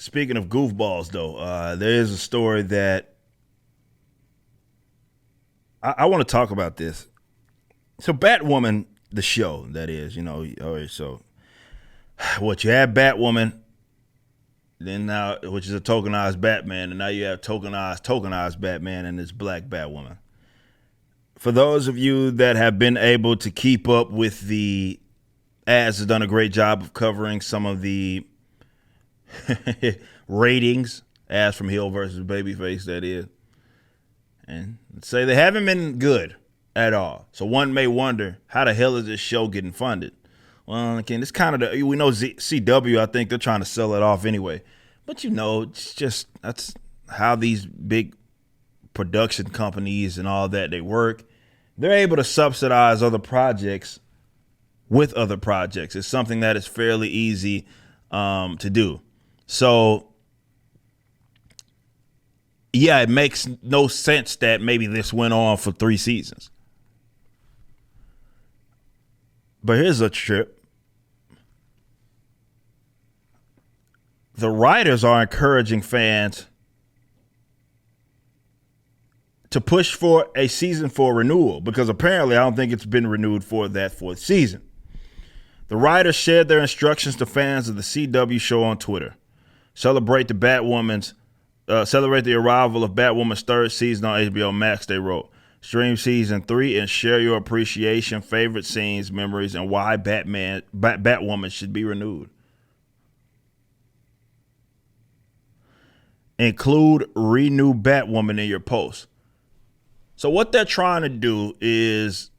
Speaking of goofballs, though, there is a story that I want to talk about this. So, Batwoman, the show, that is, all right, so what you had Batwoman, then now, which is a tokenized Batman, and now you have tokenized Batman and this black Batwoman. For those of you that have been able to keep up with the ads, has done a great job of covering some of the ratings, as from Hill versus Babyface, that is. And let's say they haven't been good at all. So one may wonder, how the hell is this show getting funded? Well, again, it's kind of we know CW, I think they're trying to sell it off anyway. But it's just, that's how these big production companies and all that, they work. They're able to subsidize other projects with other projects. It's something that is fairly easy to do. So, yeah, it makes no sense that maybe this went on for 3 seasons. But here's a trip. The writers are encouraging fans to push for a season 4 renewal because apparently I don't think it's been renewed for that 4th season. The writers shared their instructions to fans of the CW show on Twitter. Celebrate the arrival of Batwoman's 3rd season on HBO Max, they wrote. Stream season 3 and share your appreciation, favorite scenes, memories, and why Batwoman should be renewed. Include renew Batwoman in your post. So what they're trying to do is,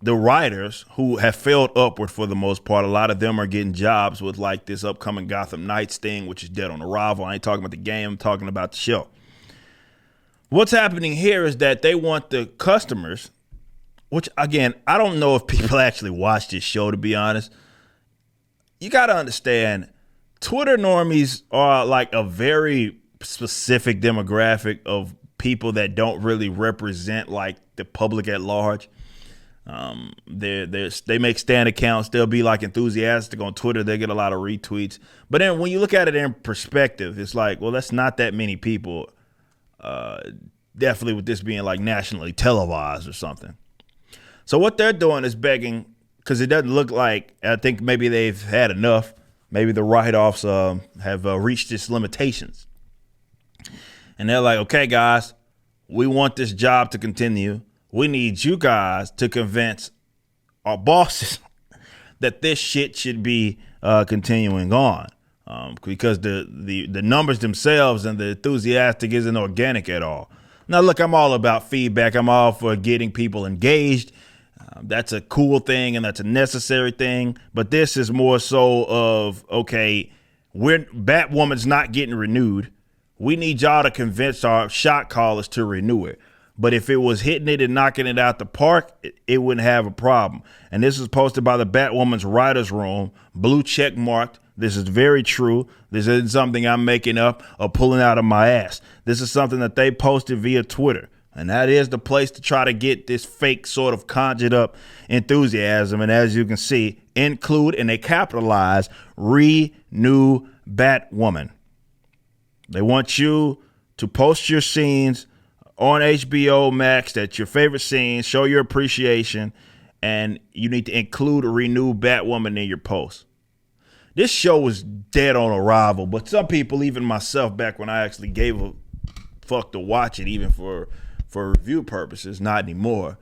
the writers who have failed upward for the most part, a lot of them are getting jobs with like this upcoming Gotham Knights thing, which is dead on arrival. I ain't talking about the game, I'm talking about the show. What's happening here is that they want the customers, which again, I don't know if people actually watch this show, to be honest. You got to understand, Twitter normies are like a very specific demographic of people that don't really represent like the public at large. They make stand accounts. They'll be like enthusiastic on Twitter. They get a lot of retweets. But then when you look at it in perspective, it's like, well, that's not that many people. Definitely with this being like nationally televised or something. So what they're doing is begging, because it doesn't look like, I think maybe they've had enough. Maybe the write-offs have reached its limitations. And they're like, okay, guys, we want this job to continue. We need you guys to convince our bosses that this shit should be continuing on, because the numbers themselves and the enthusiastic isn't organic at all. Now, look, I'm all about feedback. I'm all for getting people engaged. That's a cool thing and that's a necessary thing. But this is more so of, okay, Batwoman's not getting renewed. We need y'all to convince our shot callers to renew it. But if it was hitting it and knocking it out the park, it wouldn't have a problem. And this is posted by the Batwoman's writers' room, blue check marked. This is very true. This isn't something I'm making up or pulling out of my ass. This is something that they posted via Twitter. And that is the place to try to get this fake sort of conjured up enthusiasm. And as you can see, include, and they capitalize, renew Batwoman. They want you to post your scenes on HBO Max, that's your favorite scenes, show your appreciation, and you need to include a renewed Batwoman in your post. This show was dead on arrival, but some people, even myself, back when I actually gave a fuck to watch it, even for review purposes, not anymore,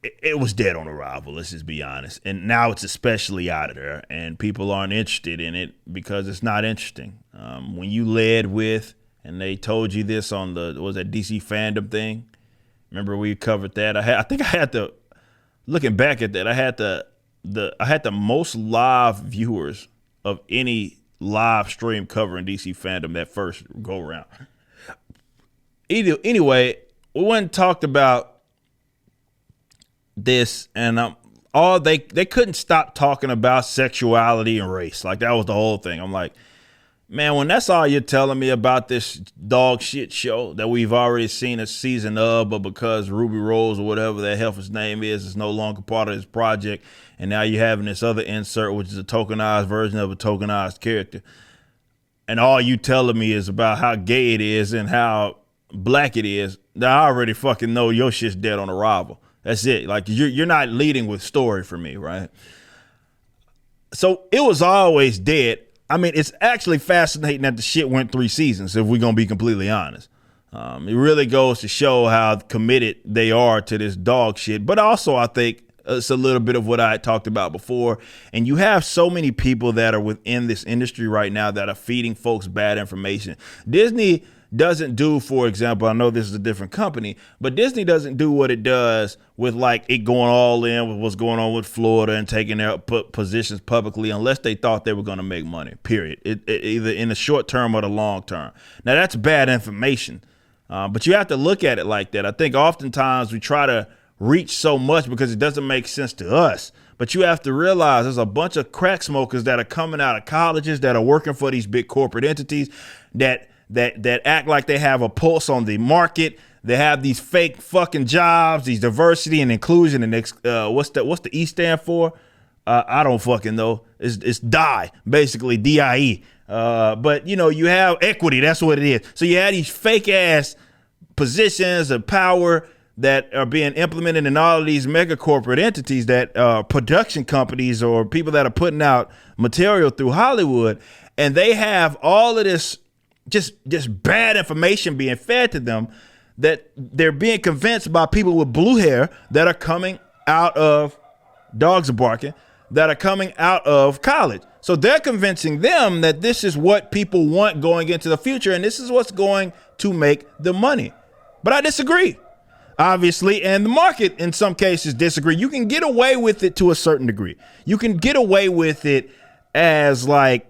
it was dead on arrival, let's just be honest. And now it's especially out of there, and people aren't interested in it because it's not interesting. When you led with, and they told you this on that DC fandom thing? Remember we covered that? Looking back at that, I had the most live viewers of any live stream covering DC fandom that first go around. Anyway, we went and talked about this, and they couldn't stop talking about sexuality and race. Like, that was the whole thing. I'm like, man, when that's all you're telling me about this dog shit show that we've already seen a season of, but because Ruby Rose or whatever that heifer's name is no longer part of this project, and now you're having this other insert, which is a tokenized version of a tokenized character. and all you telling me is about how gay it is and how black it is, then I already fucking know your shit's dead on arrival. That's it. Like you're not leading with story for me, right? So it was always dead. I mean, it's actually fascinating that the shit went 3 seasons, if we're going to be completely honest. It really goes to show how committed they are to this dog shit. But also, I think it's a little bit of what I talked about before. And you have so many people that are within this industry right now that are feeding folks bad information. Disney doesn't do, for example, I know this is a different company, but Disney doesn't do what it does with like it going all in with what's going on with Florida and taking their positions publicly unless they thought they were going to make money, period. Either in the short term or the long term. Now, that's bad information, but you have to look at it like that. I think oftentimes we try to reach so much because it doesn't make sense to us. But you have to realize there's a bunch of crack smokers that are coming out of colleges that are working for these big corporate entities that act like they have a pulse on the market. They have these fake fucking jobs, these diversity and inclusion and what's the E stand for? I don't fucking know. It's DIE, basically DIE. But you have equity. That's what it is. So you have these fake ass positions of power that are being implemented in all of these mega corporate entities that production companies or people that are putting out material through Hollywood, and they have all of this just bad information being fed to them that they're being convinced by people with blue hair that are coming out of dogs are barking, that are coming out of college. So they're convincing them that this is what people want going into the future, and this is what's going to make the money. But I disagree, obviously, and the market in some cases disagree. You can get away with it to a certain degree. You can get away with it as like,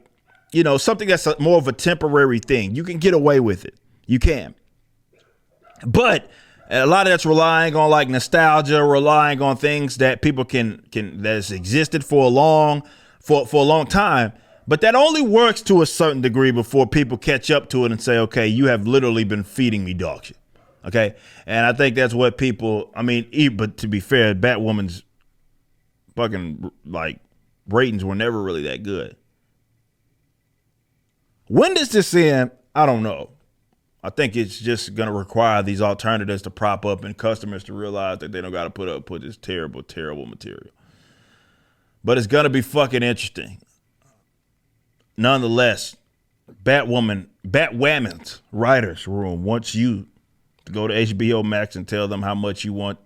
something that's more of a temporary thing. You can get away with it. You can. But a lot of that's relying on like nostalgia, relying on things that people can that's existed for a long time. But that only works to a certain degree before people catch up to it and say, okay, you have literally been feeding me dog shit. Okay. And I think that's what people, but to be fair, Batwoman's fucking like ratings were never really that good. When does this end? I don't know. I think it's just going to require these alternatives to prop up and customers to realize that they don't got to put up with this terrible, terrible material. But it's going to be fucking interesting. Nonetheless, Batwoman's writer's room wants you to go to HBO Max and tell them how much you want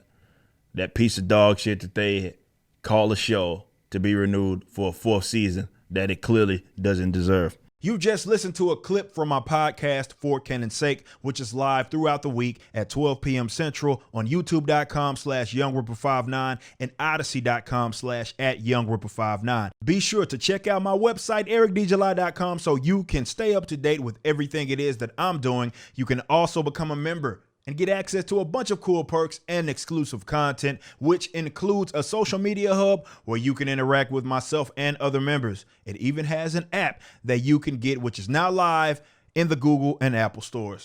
that piece of dog shit that they call a show to be renewed for a 4th season that it clearly doesn't deserve. You just listened to a clip from my podcast, For Canon's Sake, which is live throughout the week at 12 p.m. Central on youtube.com/YoungRipper59 and odyssey.com/@YoungRipper59. Be sure to check out my website, ericdjuly.com, so you can stay up to date with everything it is that I'm doing. You can also become a member and get access to a bunch of cool perks and exclusive content, which includes a social media hub where you can interact with myself and other members. It even has an app that you can get, which is now live in the Google and Apple stores.